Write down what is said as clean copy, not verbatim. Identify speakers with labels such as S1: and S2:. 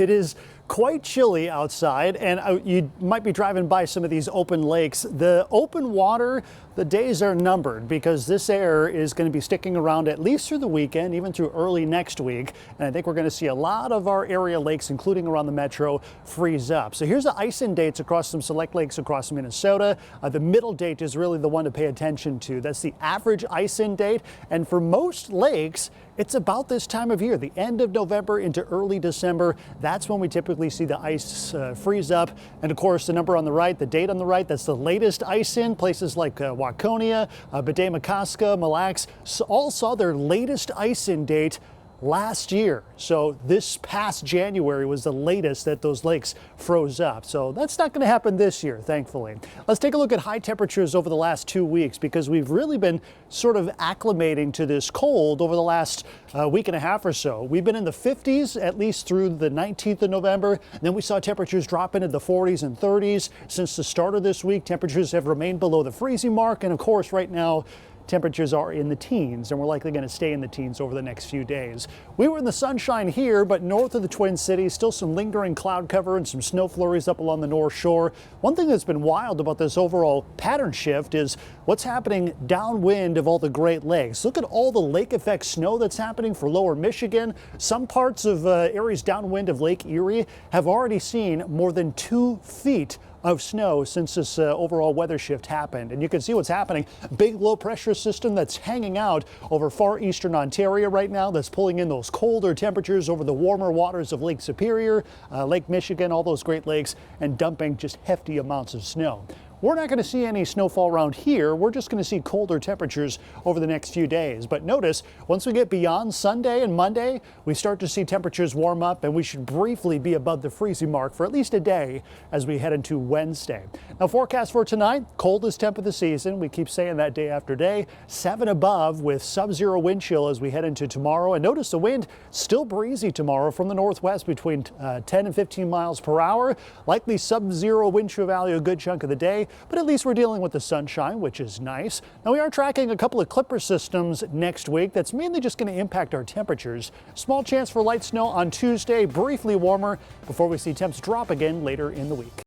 S1: It is quite chilly outside, and you might be driving by some of these open lakes. The open water, the days are numbered because this air is going to be sticking around at least through the weekend, even through early next week. And I think we're going to see a lot of our area lakes, including around the metro, freeze up. So here's the ice-in dates across some select lakes across Minnesota. The middle date is really the one to pay attention to. That's the average ice-in date. And for most lakes, it's about this time of year, the end of November into early December. That's when we typically see the ice freeze up. And of course, the number on the right, the date on the right, that's the latest ice in. Places like Waconia, Bedeh-Makaska, Mille Lacs all saw their latest ice in date last year. So this past January was the latest that those lakes froze up. So that's not going to happen this year, thankfully. Let's take a look at high temperatures over the last 2 weeks, because we've really been sort of acclimating to this cold over the last week and a half or so. We've been in the 50s at least through the 19th of November. And then we saw temperatures drop into the 40s and 30s. Since the start of this week, temperatures have remained below the freezing mark. And of course, right now, temperatures are in the teens, and we're likely going to stay in the teens over the next few days. We were in the sunshine here, but north of the Twin Cities, still some lingering cloud cover and some snow flurries up along the North Shore. One thing that's been wild about this overall pattern shift is what's happening downwind of all the Great Lakes. Look at all the lake effect snow that's happening for lower Michigan. Some parts of areas downwind of Lake Erie have already seen more than 2 feet of snow since this overall weather shift happened. And you can see what's happening. Big low pressure system that's hanging out over far eastern Ontario right now, that's pulling in those colder temperatures over the warmer waters of Lake Superior, Lake Michigan, all those Great Lakes, and dumping just hefty amounts of snow. We're not going to see any snowfall around here. We're just going to see colder temperatures over the next few days. But notice, once we get beyond Sunday and Monday, we start to see temperatures warm up, and we should briefly be above the freezing mark for at least a day as we head into Wednesday. Now, forecast for tonight, coldest temp of the season. We keep saying that day after day. 7 above with sub-zero wind chill as we head into tomorrow. And notice the wind still breezy tomorrow from the northwest between 10 and 15 miles per hour. Likely sub-zero wind chill value a good chunk of the day. But at least we're dealing with the sunshine, which is nice. Now, we are tracking a couple of clipper systems next week. That's mainly just going to impact our temperatures. Small chance for light snow on Tuesday, briefly warmer before we see temps drop again later in the week.